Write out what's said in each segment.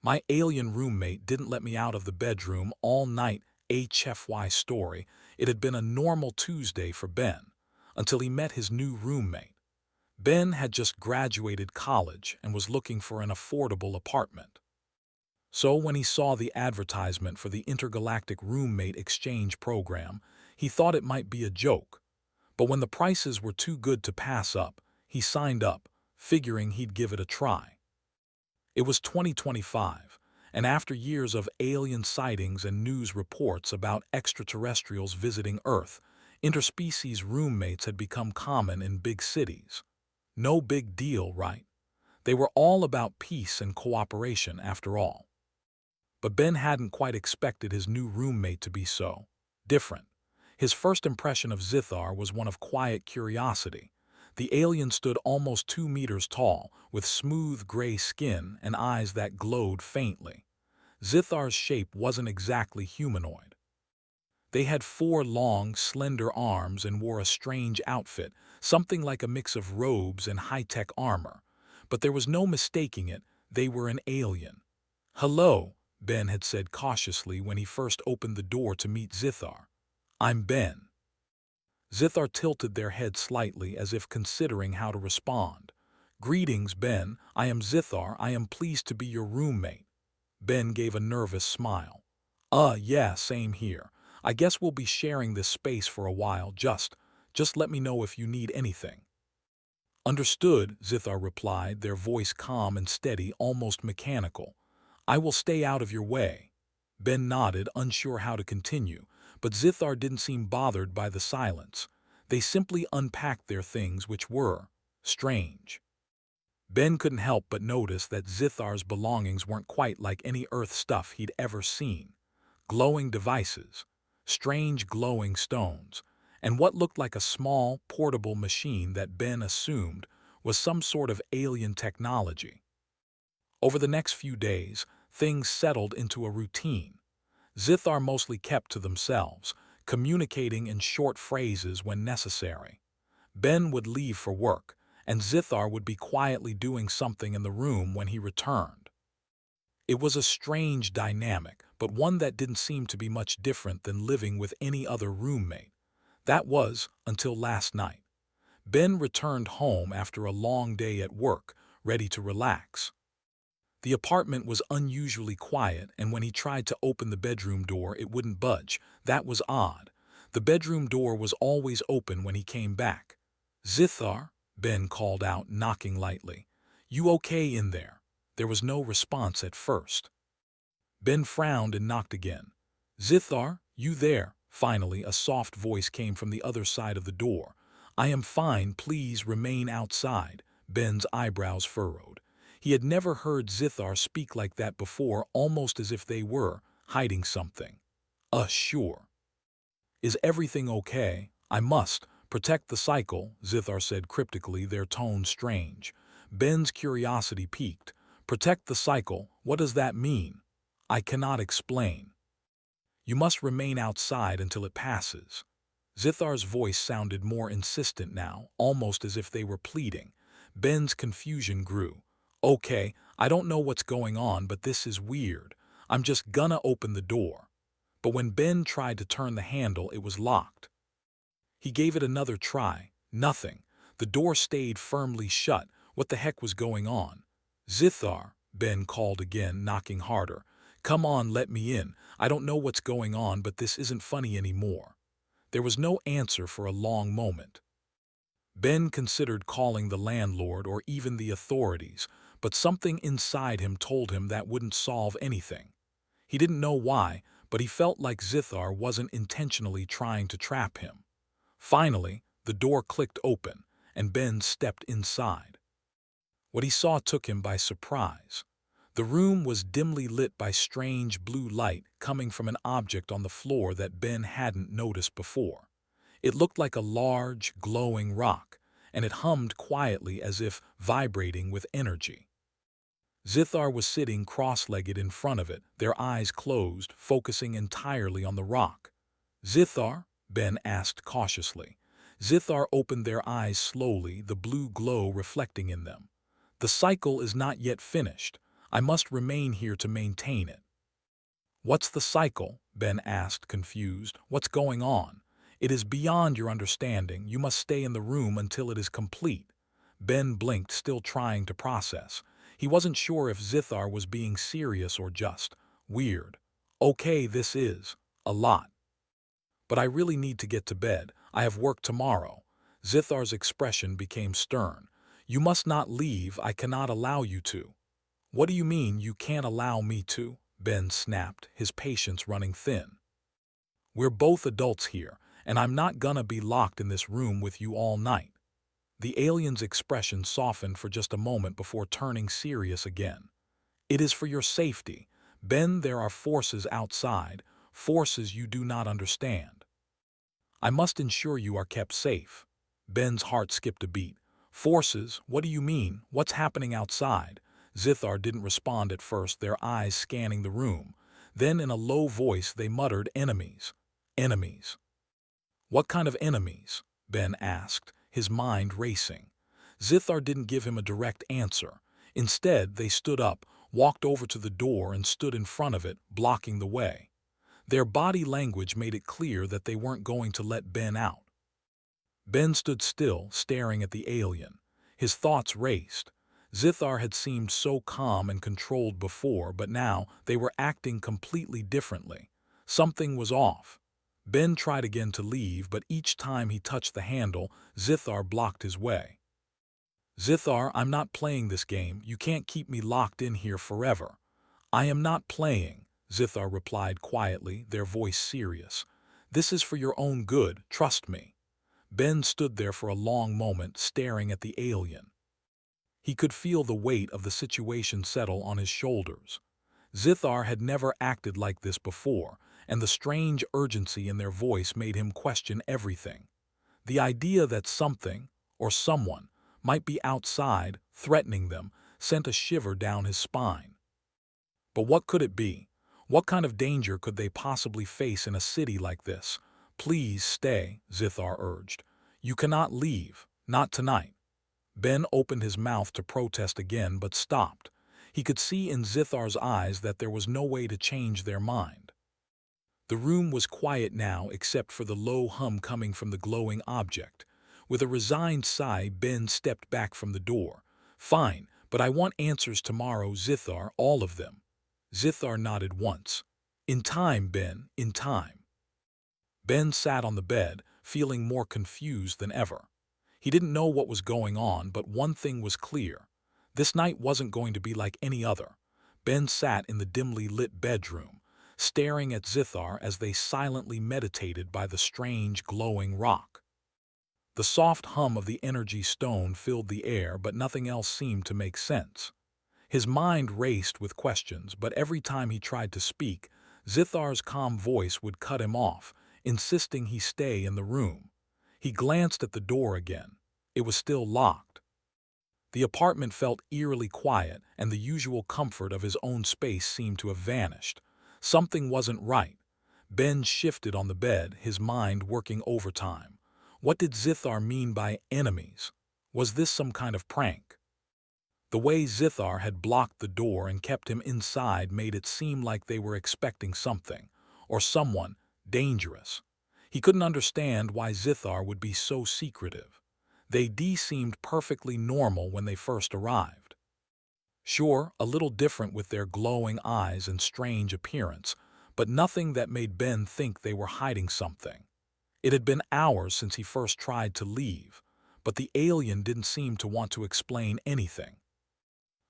My alien roommate didn't let me out of the bedroom all night. HFY story. It had been a normal Tuesday for Ben, until he met his new roommate. Ben had just graduated college and was looking for an affordable apartment. So when he saw the advertisement for the intergalactic roommate exchange program, he thought it might be a joke. But when the prices were too good to pass up, he signed up, figuring he'd give it a try. It was 2025, and after years of alien sightings and news reports about extraterrestrials visiting Earth, interspecies roommates had become common in big cities. No big deal, right? They were all about peace and cooperation, after all. But Ben hadn't quite expected his new roommate to be so different. His first impression of Zithar was one of quiet curiosity. The alien stood almost 2 meters tall, with smooth gray skin and eyes that glowed faintly. Zithar's shape wasn't exactly humanoid. They had 4 long, slender arms and wore a strange outfit, something like a mix of robes and high-tech armor. But there was no mistaking it, they were an alien. "Hello," Ben had said cautiously when he first opened the door to meet Zithar. "I'm Ben." Zithar tilted their head slightly as if considering how to respond. "Greetings, Ben. I am Zithar. I am pleased to be your roommate." Ben gave a nervous smile. Yeah, same here. I guess we'll be sharing this space for a while. Just let me know if you need anything." "Understood," Zithar replied, their voice calm and steady, almost mechanical. "I will stay out of your way." Ben nodded, unsure how to continue, but Zithar didn't seem bothered by the silence. They simply unpacked their things, which were strange. Ben couldn't help but notice that Zithar's belongings weren't quite like any Earth stuff he'd ever seen. Glowing devices, strange glowing stones, and what looked like a small, portable machine that Ben assumed was some sort of alien technology. Over the next few days, things settled into a routine. Zithar mostly kept to themselves, communicating in short phrases when necessary. Ben would leave for work, and Zithar would be quietly doing something in the room when he returned. It was a strange dynamic, but one that didn't seem to be much different than living with any other roommate. That was, until last night. Ben returned home after a long day at work, ready to relax. The apartment was unusually quiet, and when he tried to open the bedroom door, it wouldn't budge. That was odd. The bedroom door was always open when he came back. "Zithar," Ben called out, knocking lightly. "You okay in there?" There was no response at first. Ben frowned and knocked again. "Zithar, you there?" Finally, a soft voice came from the other side of the door. "I am fine, please remain outside." Ben's eyebrows furrowed. He had never heard Zithar speak like that before, almost as if they were hiding something. Sure. "Is everything okay? I must protect the cycle," Zithar said cryptically, their tone strange. Ben's curiosity piqued. "Protect the cycle? What does that mean?" "I cannot explain. You must remain outside until it passes." Zithar's voice sounded more insistent now, almost as if they were pleading. Ben's confusion grew. "Okay, I don't know what's going on, but this is weird. I'm just gonna open the door." But when Ben tried to turn the handle, it was locked. He gave it another try. Nothing. The door stayed firmly shut. What the heck was going on? "Zithar," Ben called again, knocking harder. "Come on, let me in. I don't know what's going on, but this isn't funny anymore." There was no answer for a long moment. Ben considered calling the landlord or even the authorities, but something inside him told him that wouldn't solve anything. He didn't know why, but he felt like Zithar wasn't intentionally trying to trap him. Finally, the door clicked open, and Ben stepped inside. What he saw took him by surprise. The room was dimly lit by strange blue light coming from an object on the floor that Ben hadn't noticed before. It looked like a large, glowing rock, and it hummed quietly as if vibrating with energy. Zithar was sitting cross-legged in front of it, their eyes closed, focusing entirely on the rock. "Zithar?" Ben asked cautiously. Zithar opened their eyes slowly, the blue glow reflecting in them. "The cycle is not yet finished. I must remain here to maintain it. What's the cycle? Ben asked, confused. What's going on? It is beyond your understanding. You must stay in the room until it is complete. Ben blinked, still trying to process. He wasn't sure if Zithar was being serious or just weird. Okay, this is a lot. But I really need to get to bed. I have work tomorrow. Zithar's expression became stern. You must not leave. I cannot allow you to. What do you mean you can't allow me to? Ben snapped, his patience running thin. We're both adults here, and I'm not gonna be locked in this room with you all night. The alien's expression softened for just a moment before turning serious again. It is for your safety. Ben, there are forces outside, forces you do not understand. I must ensure you are kept safe. Ben's heart skipped a beat. Forces? What do you mean? What's happening outside? Zithar didn't respond at first, their eyes scanning the room. Then in a low voice they muttered, enemies. Enemies. What kind of enemies? Ben asked, his mind racing. Zithar didn't give him a direct answer. Instead, they stood up, walked over to the door and stood in front of it, blocking the way. Their body language made it clear that they weren't going to let Ben out. Ben stood still, staring at the alien. His thoughts raced. Zithar had seemed so calm and controlled before, but now they were acting completely differently. Something was off. Ben tried again to leave, but each time he touched the handle, Zithar blocked his way. Zithar, I'm not playing this game. You can't keep me locked in here forever. I am not playing, Zithar replied quietly, their voice serious. This is for your own good, trust me. Ben stood there for a long moment, staring at the alien. He could feel the weight of the situation settle on his shoulders. Zithar had never acted like this before, and the strange urgency in their voice made him question everything. The idea that something, or someone, might be outside, threatening them, sent a shiver down his spine. But what could it be? What kind of danger could they possibly face in a city like this? Please stay, Zithar urged. You cannot leave, not tonight. Ben opened his mouth to protest again, but stopped. He could see in Zithar's eyes that there was no way to change their mind. The room was quiet now except for the low hum coming from the glowing object. With a resigned sigh, Ben stepped back from the door. Fine, but I want answers tomorrow, Zithar, all of them. Zithar nodded once. In time, Ben, in time. Ben sat on the bed, feeling more confused than ever. He didn't know what was going on, but one thing was clear. This night wasn't going to be like any other. Ben sat in the dimly lit bedroom, staring at Zithar as they silently meditated by the strange glowing rock. The soft hum of the energy stone filled the air, but nothing else seemed to make sense. His mind raced with questions, but every time he tried to speak, Zithar's calm voice would cut him off, insisting he stay in the room. He glanced at the door again. It was still locked. The apartment felt eerily quiet, and the usual comfort of his own space seemed to have vanished. Something wasn't right. Ben shifted on the bed, his mind working overtime. What did Zithar mean by enemies? Was this some kind of prank? The way Zithar had blocked the door and kept him inside made it seem like they were expecting something, or someone, dangerous. He couldn't understand why Zithar would be so secretive. They seemed perfectly normal when they first arrived. Sure, a little different with their glowing eyes and strange appearance, but nothing that made Ben think they were hiding something. It had been hours since he first tried to leave, but the alien didn't seem to want to explain anything.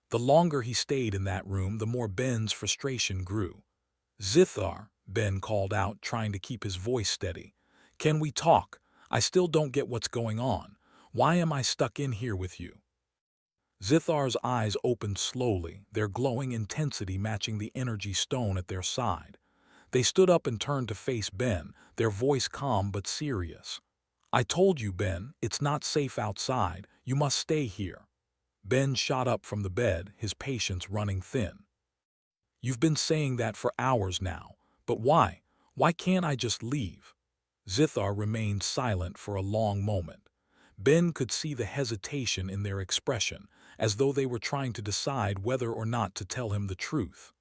The longer he stayed in that room, the more Ben's frustration grew. Zithar, Ben called out, trying to keep his voice steady. Can we talk? I still don't get what's going on. Why am I stuck in here with you? Zithar's eyes opened slowly, their glowing intensity matching the energy stone at their side. They stood up and turned to face Ben, their voice calm but serious. I told you, Ben, it's not safe outside. You must stay here. Ben shot up from the bed, his patience running thin. You've been saying that for hours now, but why? Why can't I just leave? Zithar remained silent for a long moment. Ben could see the hesitation in their expression, as though they were trying to decide whether or not to tell him the truth.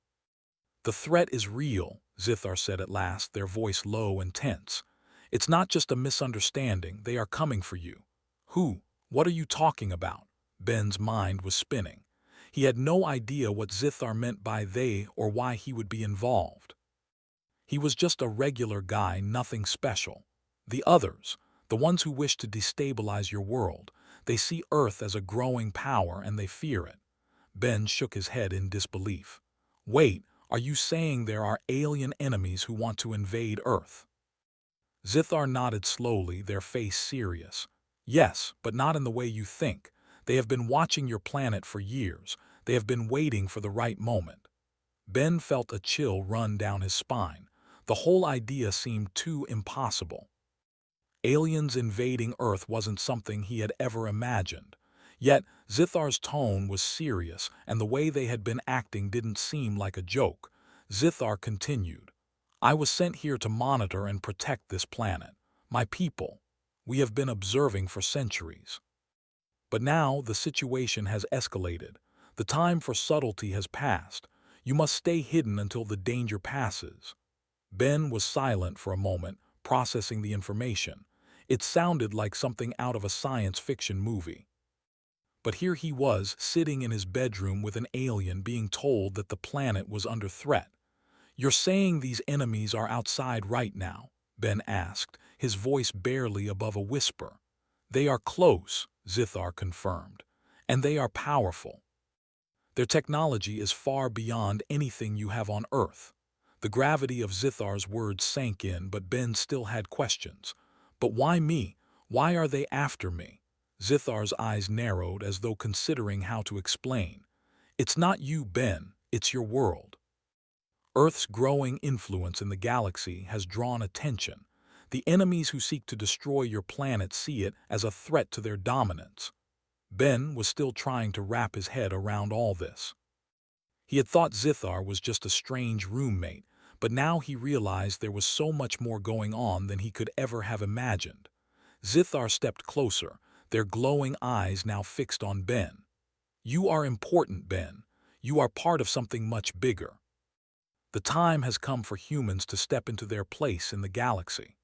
"The threat is real," Zithar said at last, their voice low and tense. "It's not just a misunderstanding, they are coming for you." "Who? What are you talking about?" Ben's mind was spinning. He had no idea what Zithar meant by they or why he would be involved. He was just a regular guy, nothing special. The others, the ones who wish to destabilize your world, they see Earth as a growing power and they fear it. Ben shook his head in disbelief. "Wait, are you saying there are alien enemies who want to invade Earth?" Zithar nodded slowly, their face serious. "Yes, but not in the way you think. They have been watching your planet for years. They have been waiting for the right moment." Ben felt a chill run down his spine. The whole idea seemed too impossible. Aliens invading Earth wasn't something he had ever imagined. Yet, Zithar's tone was serious, and the way they had been acting didn't seem like a joke. Zithar continued, "I was sent here to monitor and protect this planet. My people. We have been observing for centuries. But now the situation has escalated. The time for subtlety has passed. You must stay hidden until the danger passes." Ben was silent for a moment, processing the information. It sounded like something out of a science fiction movie. But here he was, sitting in his bedroom with an alien being told that the planet was under threat. "You're saying these enemies are outside right now?" Ben asked, his voice barely above a whisper. "They are close," Zithar confirmed, "and they are powerful. Their technology is far beyond anything you have on Earth." The gravity of Zithar's words sank in, but Ben still had questions. "But why me? Why are they after me?" Zithar's eyes narrowed as though considering how to explain. "It's not you, Ben, it's your world. Earth's growing influence in the galaxy has drawn attention. The enemies who seek to destroy your planet see it as a threat to their dominance." Ben was still trying to wrap his head around all this. He had thought Zithar was just a strange roommate, but now he realized there was so much more going on than he could ever have imagined. Zithar stepped closer, their glowing eyes now fixed on Ben. "You are important, Ben. You are part of something much bigger. The time has come for humans to step into their place in the galaxy."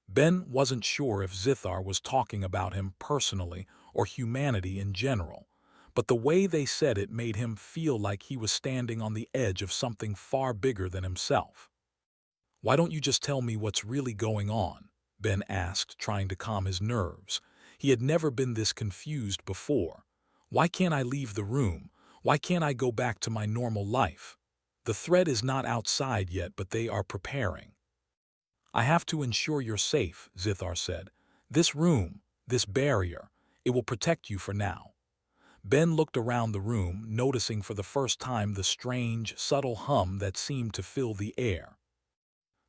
Ben wasn't sure if Zithar was talking about him personally or humanity in general, but the way they said it made him feel like he was standing on the edge of something far bigger than himself. "Why don't you just tell me what's really going on?" Ben asked, trying to calm his nerves. He had never been this confused before. "Why can't I leave the room? Why can't I go back to my normal life? The threat is not outside yet, but they are preparing." "I have to ensure you're safe," Zithar said. "This room, this barrier, it will protect you for now." Ben looked around the room, noticing for the first time the strange, subtle hum that seemed to fill the air.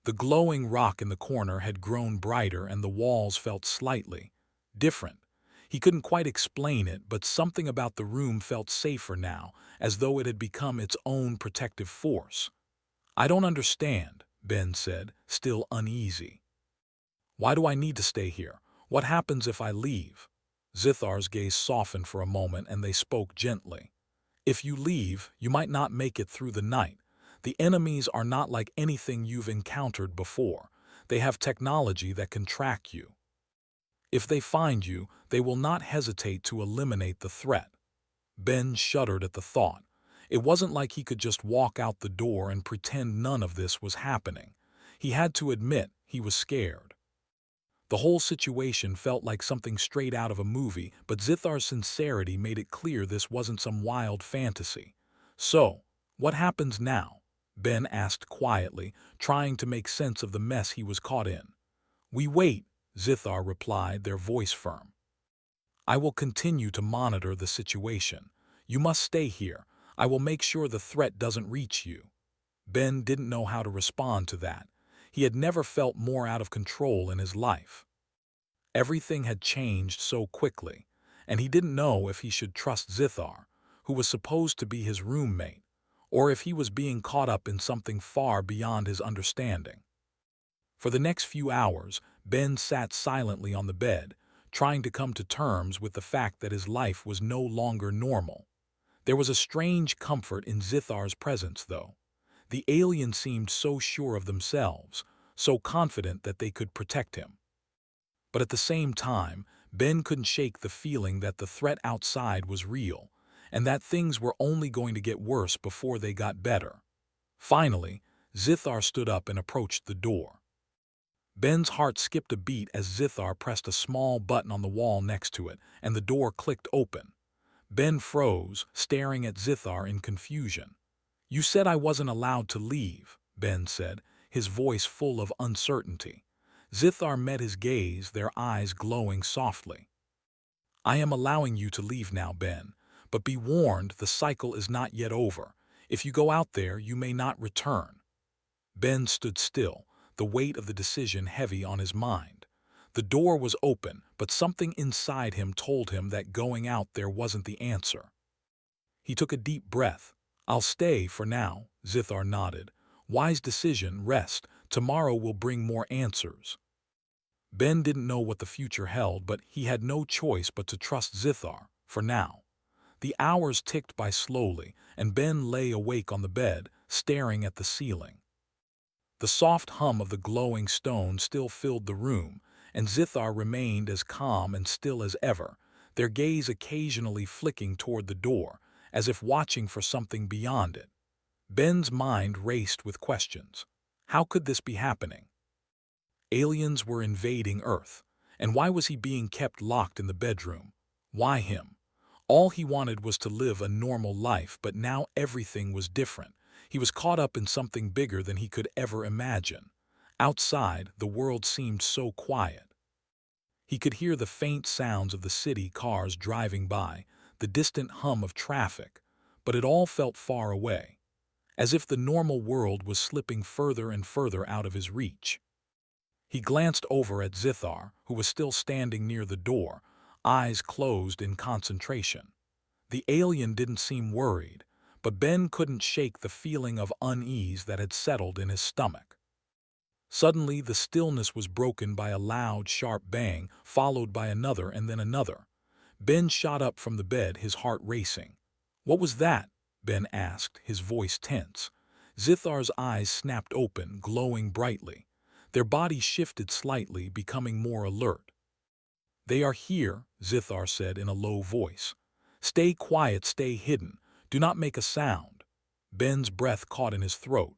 The glowing rock in the corner had grown brighter and the walls felt slightly different. He couldn't quite explain it, but something about the room felt safer now, as though it had become its own protective force. "I don't understand," Ben said, still uneasy. "Why do I need to stay here? What happens if I leave?" Zithar's gaze softened for a moment and they spoke gently. "If you leave, you might not make it through the night. The enemies are not like anything you've encountered before. They have technology that can track you. If they find you, they will not hesitate to eliminate the threat." Ben shuddered at the thought. It wasn't like he could just walk out the door and pretend none of this was happening. He had to admit he was scared. The whole situation felt like something straight out of a movie, but Zithar's sincerity made it clear this wasn't some wild fantasy. "So, what happens now?" Ben asked quietly, trying to make sense of the mess he was caught in. "We wait," Zithar replied, their voice firm. "I will continue to monitor the situation. You must stay here. I will make sure the threat doesn't reach you." Ben didn't know how to respond to that. He had never felt more out of control in his life. Everything had changed so quickly, and he didn't know if he should trust Zithar, who was supposed to be his roommate, or if he was being caught up in something far beyond his understanding. For the next few hours, Ben sat silently on the bed, trying to come to terms with the fact that his life was no longer normal. There was a strange comfort in Zithar's presence, though. The aliens seemed so sure of themselves, so confident that they could protect him. But at the same time, Ben couldn't shake the feeling that the threat outside was real, and that things were only going to get worse before they got better. Finally, Zithar stood up and approached the door. Ben's heart skipped a beat as Zithar pressed a small button on the wall next to it, and the door clicked open. Ben froze, staring at Zithar in confusion. "You said I wasn't allowed to leave," Ben said, his voice full of uncertainty. Zithar met his gaze, their eyes glowing softly. "I am allowing you to leave now, Ben, but be warned, the cycle is not yet over. If you go out there, you may not return." Ben stood still, the weight of the decision heavy on his mind. The door was open, but something inside him told him that going out there wasn't the answer. He took a deep breath. "I'll stay for now," Zithar nodded. "Wise decision, rest. Tomorrow will bring more answers." Ben didn't know what the future held, but he had no choice but to trust Zithar, for now. The hours ticked by slowly, and Ben lay awake on the bed, staring at the ceiling. The soft hum of the glowing stone still filled the room, and Zithar remained as calm and still as ever, their gaze occasionally flicking toward the door, as if watching for something beyond it. Ben's mind raced with questions. How could this be happening? Aliens were invading Earth, and why was he being kept locked in the bedroom? Why him? All he wanted was to live a normal life, but now everything was different. He was caught up in something bigger than he could ever imagine. Outside, the world seemed so quiet. He could hear the faint sounds of the city cars driving by, the distant hum of traffic, but it all felt far away, as if the normal world was slipping further and further out of his reach. He glanced over at Zithar, who was still standing near the door, eyes closed in concentration. The alien didn't seem worried, but Ben couldn't shake the feeling of unease that had settled in his stomach. Suddenly, the stillness was broken by a loud, sharp bang, followed by another and then another. Ben shot up from the bed, his heart racing. "What was that?" Ben asked, his voice tense. Zithar's eyes snapped open, glowing brightly. Their bodies shifted slightly, becoming more alert. "They are here," Zithar said in a low voice. "Stay quiet, stay hidden. Do not make a sound." Ben's breath caught in his throat.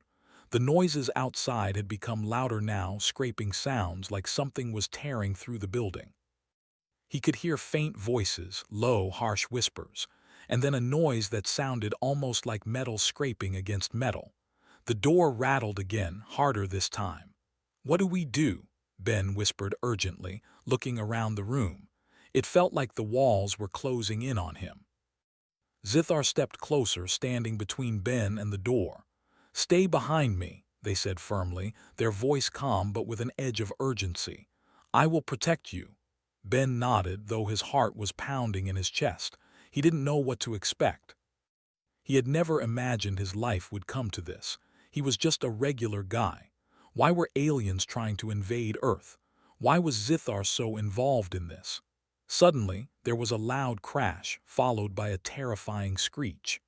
The noises outside had become louder now, scraping sounds like something was tearing through the building. He could hear faint voices, low, harsh whispers, and then a noise that sounded almost like metal scraping against metal. The door rattled again, harder this time. "What do we do?" Ben whispered urgently, looking around the room. It felt like the walls were closing in on him. Zithar stepped closer, standing between Ben and the door. "Stay behind me," they said firmly, their voice calm but with an edge of urgency. "I will protect you." Ben nodded, though his heart was pounding in his chest. He didn't know what to expect. He had never imagined his life would come to this. He was just a regular guy. Why were aliens trying to invade Earth? Why was Zithar so involved in this? Suddenly, there was a loud crash, followed by a terrifying screech.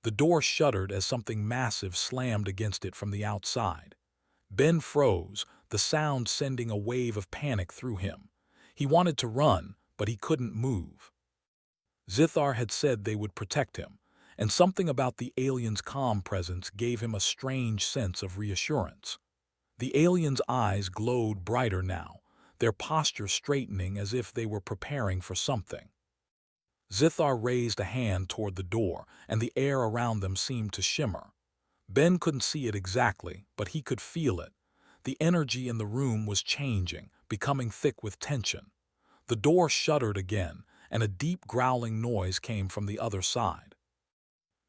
The door shuddered as something massive slammed against it from the outside. Ben froze, the sound sending a wave of panic through him. He wanted to run, but he couldn't move. Zithar had said they would protect him, and something about the alien's calm presence gave him a strange sense of reassurance. The alien's eyes glowed brighter now, their posture straightening as if they were preparing for something. Zithar raised a hand toward the door, and the air around them seemed to shimmer. Ben couldn't see it exactly, but he could feel it. The energy in the room was changing, becoming thick with tension. The door shuddered again, and a deep growling noise came from the other side.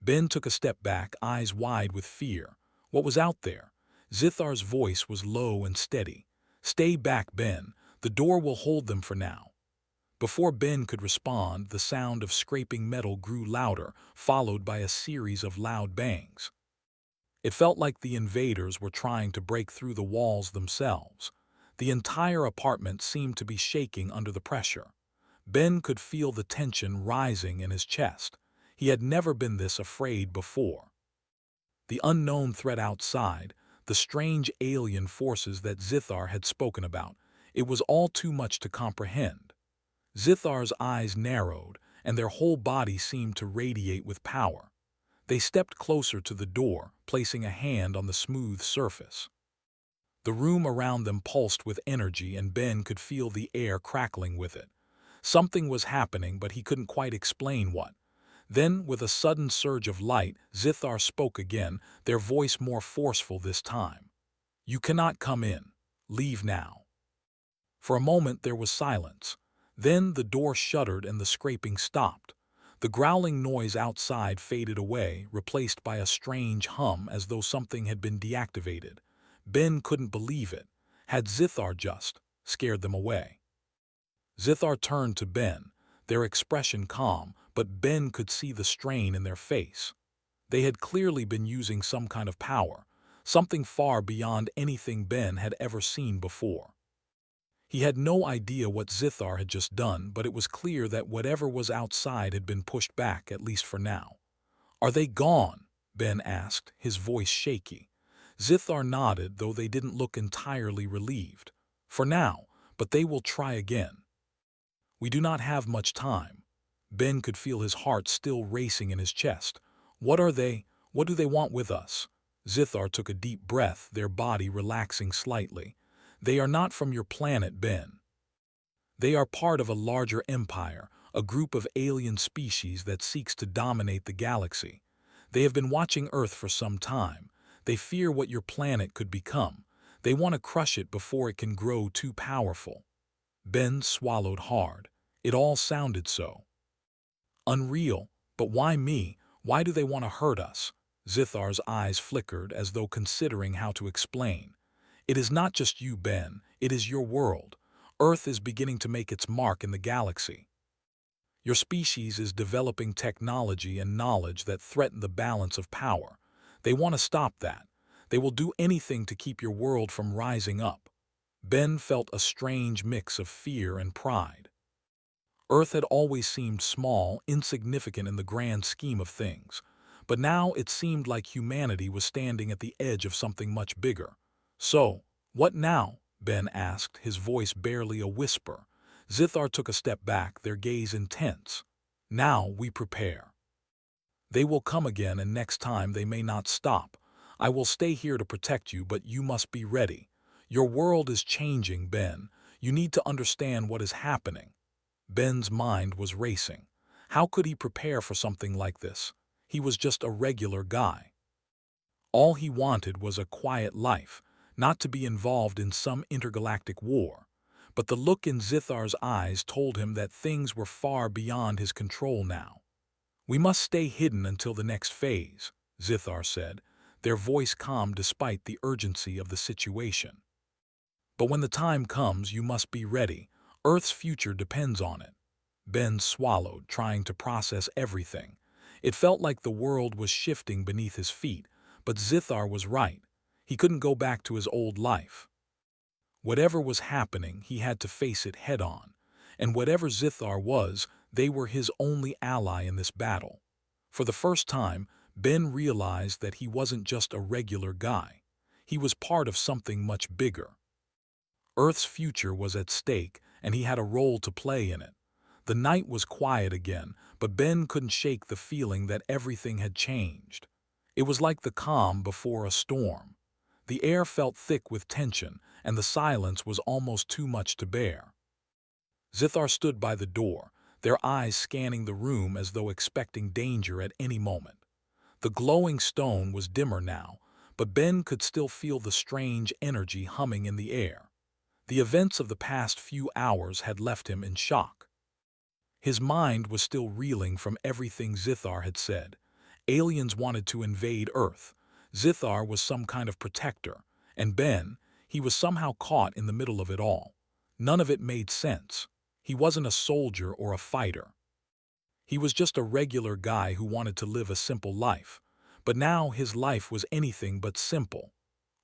Ben took a step back, eyes wide with fear. What was out there? Zithar's voice was low and steady. "Stay back, Ben. The door will hold them for now." Before Ben could respond, the sound of scraping metal grew louder, followed by a series of loud bangs. It felt like the invaders were trying to break through the walls themselves. The entire apartment seemed to be shaking under the pressure. Ben could feel the tension rising in his chest. He had never been this afraid before. The unknown threat outside, the strange alien forces that Zithar had spoken about, it was all too much to comprehend. Zithar's eyes narrowed, and their whole body seemed to radiate with power. They stepped closer to the door, placing a hand on the smooth surface. The room around them pulsed with energy, and Ben could feel the air crackling with it. Something was happening, but he couldn't quite explain what. Then, with a sudden surge of light, Zithar spoke again, their voice more forceful this time. "You cannot come in. Leave now." For a moment there was silence. Then the door shuddered and the scraping stopped. The growling noise outside faded away, replaced by a strange hum as though something had been deactivated. Ben couldn't believe it. Had Zithar just scared them away? Zithar turned to Ben, their expression calm, but Ben could see the strain in their face. They had clearly been using some kind of power, something far beyond anything Ben had ever seen before. He had no idea what Zithar had just done, but it was clear that whatever was outside had been pushed back, at least for now. "Are they gone?" Ben asked, his voice shaky. Zithar nodded, though they didn't look entirely relieved. "For now, but they will try again." "We do not have much time." Ben could feel his heart still racing in his chest. "What are they? What do they want with us?" Zithar took a deep breath, their body relaxing slightly. "They are not from your planet, Ben. They are part of a larger empire, a group of alien species that seeks to dominate the galaxy. They have been watching Earth for some time. They fear what your planet could become. They want to crush it before it can grow too powerful." Ben swallowed hard. It all sounded so unreal. "But why me? Why do they want to hurt us?" Zithar's eyes flickered as though considering how to explain. "It is not just you, Ben. It is your world. Earth is beginning to make its mark in the galaxy. Your species is developing technology and knowledge that threaten the balance of power. They want to stop that. They will do anything to keep your world from rising up." Ben felt a strange mix of fear and pride. Earth had always seemed small, insignificant in the grand scheme of things, but now it seemed like humanity was standing at the edge of something much bigger. "So, what now?" Ben asked, his voice barely a whisper. Zithar took a step back, their gaze intense. "Now we prepare. They will come again, and next time they may not stop. I will stay here to protect you, but you must be ready. Your world is changing, Ben. You need to understand what is happening." Ben's mind was racing. How could he prepare for something like this? He was just a regular guy. All he wanted was a quiet life, not to be involved in some intergalactic war. But the look in Zithar's eyes told him that things were far beyond his control now. "We must stay hidden until the next phase," Zithar said, their voice calm despite the urgency of the situation. "But when the time comes, you must be ready. Earth's future depends on it." Ben swallowed, trying to process everything. It felt like the world was shifting beneath his feet, but Zithar was right. He couldn't go back to his old life. Whatever was happening, he had to face it head-on. And whatever Zithar was, they were his only ally in this battle. For the first time, Ben realized that he wasn't just a regular guy. He was part of something much bigger. Earth's future was at stake, and he had a role to play in it. The night was quiet again, but Ben couldn't shake the feeling that everything had changed. It was like the calm before a storm. The air felt thick with tension, and the silence was almost too much to bear. Zithar stood by the door, their eyes scanning the room as though expecting danger at any moment. The glowing stone was dimmer now, but Ben could still feel the strange energy humming in the air. The events of the past few hours had left him in shock. His mind was still reeling from everything Zithar had said. Aliens wanted to invade Earth. Zithar was some kind of protector, and Ben, he was somehow caught in the middle of it all. None of it made sense. He wasn't a soldier or a fighter. He was just a regular guy who wanted to live a simple life. But now his life was anything but simple.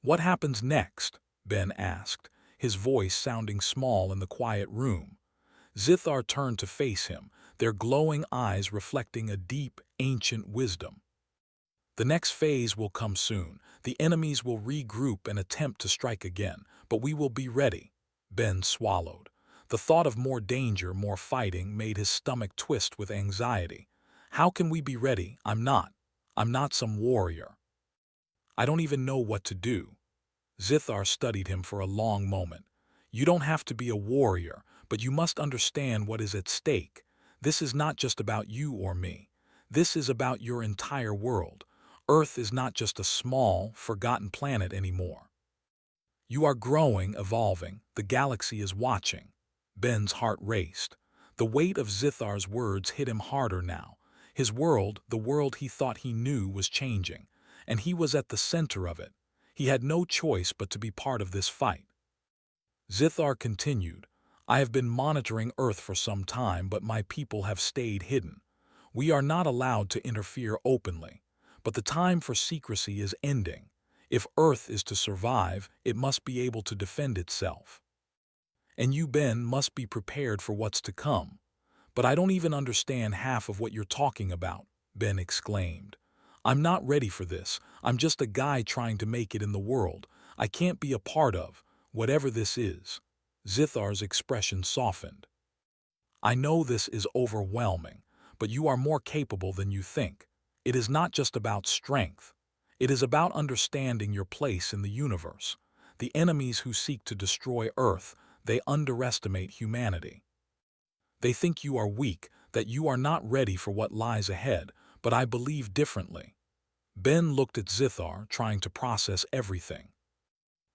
"What happens next?" Ben asked, his voice sounding small in the quiet room. Zithar turned to face him, their glowing eyes reflecting a deep, ancient wisdom. The next phase will come soon. The enemies will regroup and attempt to strike again, but we will be ready. Ben swallowed. The thought of more danger, more fighting, made his stomach twist with anxiety. How can we be ready? I'm not. I'm not some warrior. I don't even know what to do. Zithar studied him for a long moment. You don't have to be a warrior, but you must understand what is at stake. This is not just about you or me. This is about your entire world. Earth is not just a small, forgotten planet anymore. You are growing, evolving. The galaxy is watching. Ben's heart raced. The weight of Zithar's words hit him harder now. His world, the world he thought he knew, was changing, and he was at the center of it. He had no choice but to be part of this fight. Zithar continued, I have been monitoring Earth for some time, but my people have stayed hidden. We are not allowed to interfere openly, but the time for secrecy is ending. If Earth is to survive, it must be able to defend itself. And you, Ben, must be prepared for what's to come. But I don't even understand half of what you're talking about, Ben exclaimed. I'm not ready for this. I'm just a guy trying to make it in the world. I can't be a part of whatever this is. Zithar's expression softened. I know this is overwhelming, but you are more capable than you think. It is not just about strength. It is about understanding your place in the universe. The enemies who seek to destroy Earth, they underestimate humanity. They think you are weak, that you are not ready for what lies ahead, but I believe differently. Ben looked at Zithar, trying to process everything.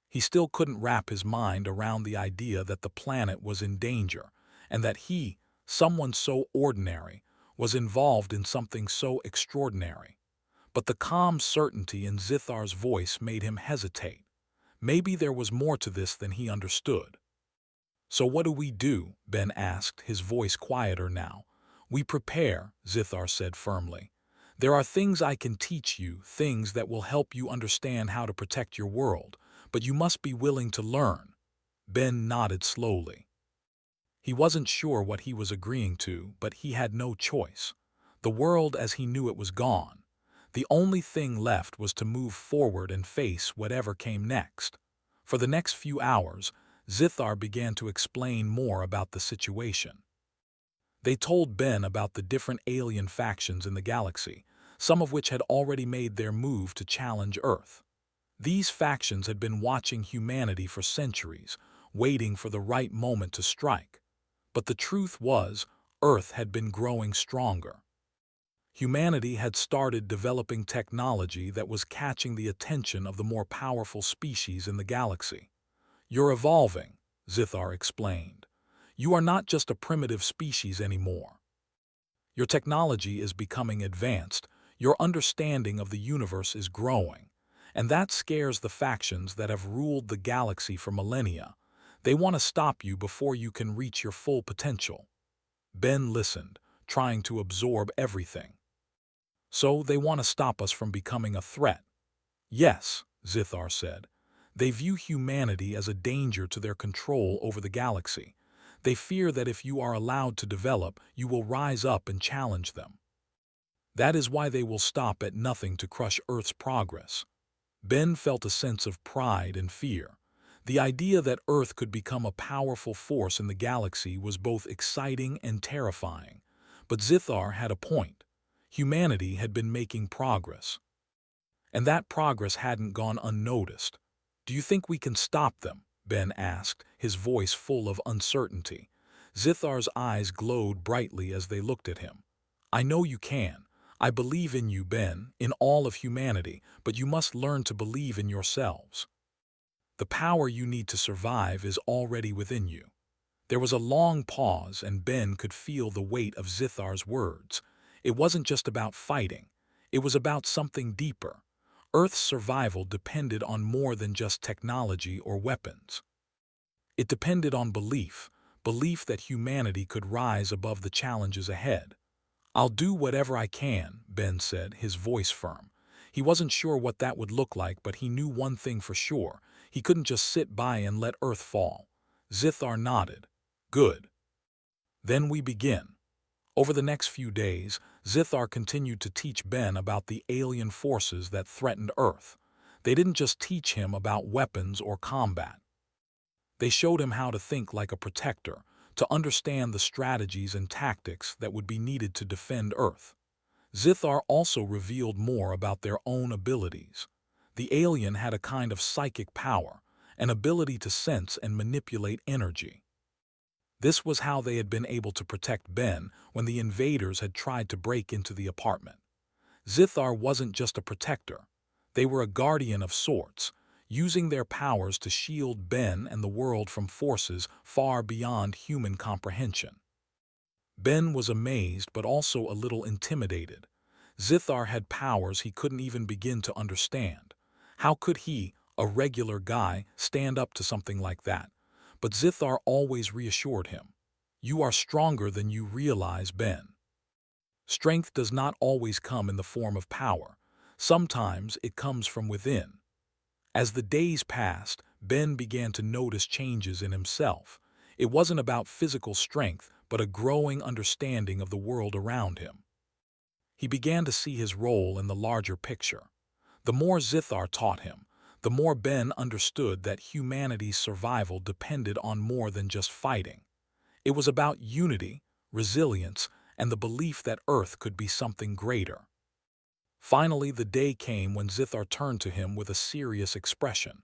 He still couldn't wrap his mind around the idea that the planet was in danger, and that he, someone so ordinary, was involved in something so extraordinary. But the calm certainty in Zithar's voice made him hesitate. Maybe there was more to this than he understood. So what do we do? Ben asked, his voice quieter now. We prepare, Zithar said firmly. There are things I can teach you, things that will help you understand how to protect your world, but you must be willing to learn. Ben nodded slowly. He wasn't sure what he was agreeing to, but he had no choice. The world as he knew it was gone. The only thing left was to move forward and face whatever came next. For the next few hours, Zithar began to explain more about the situation. They told Ben about the different alien factions in the galaxy, some of which had already made their move to challenge Earth. These factions had been watching humanity for centuries, waiting for the right moment to strike. But the truth was, Earth had been growing stronger. Humanity had started developing technology that was catching the attention of the more powerful species in the galaxy. You're evolving, Zithar explained. You are not just a primitive species anymore. Your technology is becoming advanced, your understanding of the universe is growing, and that scares the factions that have ruled the galaxy for millennia. They want to stop you before you can reach your full potential. Ben listened, trying to absorb everything. So they want to stop us from becoming a threat. Yes, Zithar said. They view humanity as a danger to their control over the galaxy. They fear that if you are allowed to develop, you will rise up and challenge them. That is why they will stop at nothing to crush Earth's progress. Ben felt a sense of pride and fear. The idea that Earth could become a powerful force in the galaxy was both exciting and terrifying. But Zithar had a point. Humanity had been making progress. And that progress hadn't gone unnoticed. Do you think we can stop them? Ben asked, his voice full of uncertainty. Zithar's eyes glowed brightly as they looked at him. I know you can. I believe in you, Ben, in all of humanity, but you must learn to believe in yourselves. The power you need to survive is already within you. There was a long pause, and Ben could feel the weight of Zithar's words. It wasn't just about fighting. It was about something deeper. Earth's survival depended on more than just technology or weapons. It depended on belief that humanity could rise above the challenges ahead. I'll do whatever I can, Ben said, his voice firm. He wasn't sure what that would look like, but he knew one thing for sure. He couldn't just sit by and let Earth fall. Zithar nodded. Good. Then we begin. Over the next few days, Zithar continued to teach Ben about the alien forces that threatened Earth. They didn't just teach him about weapons or combat. They showed him how to think like a protector, to understand the strategies and tactics that would be needed to defend Earth. Zithar also revealed more about their own abilities. The alien had a kind of psychic power, an ability to sense and manipulate energy. This was how they had been able to protect Ben when the invaders had tried to break into the apartment. Zithar wasn't just a protector. They were a guardian of sorts, using their powers to shield Ben and the world from forces far beyond human comprehension. Ben was amazed but also a little intimidated. Zithar had powers he couldn't even begin to understand. How could he, a regular guy, stand up to something like that? But Zithar always reassured him. You are stronger than you realize, Ben. Strength does not always come in the form of power. Sometimes it comes from within. As the days passed, Ben began to notice changes in himself. It wasn't about physical strength, but a growing understanding of the world around him. He began to see his role in the larger picture. The more Zithar taught him, the more Ben understood that humanity's survival depended on more than just fighting. It was about unity, resilience, and the belief that Earth could be something greater. Finally, the day came when Zithar turned to him with a serious expression.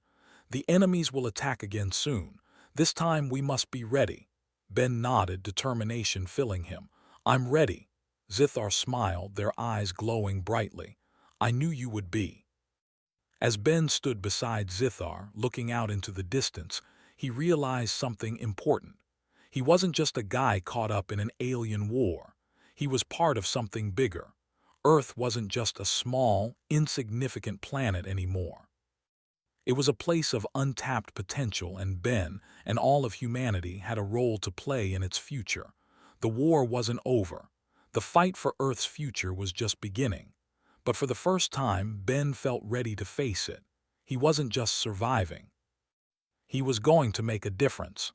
The enemies will attack again soon. This time we must be ready. Ben nodded, determination filling him. I'm ready. Zithar smiled, their eyes glowing brightly. I knew you would be. As Ben stood beside Zithar, looking out into the distance, he realized something important. He wasn't just a guy caught up in an alien war. He was part of something bigger. Earth wasn't just a small, insignificant planet anymore. It was a place of untapped potential, and Ben and all of humanity had a role to play in its future. The war wasn't over. The fight for Earth's future was just beginning. But for the first time, Ben felt ready to face it. He wasn't just surviving. He was going to make a difference.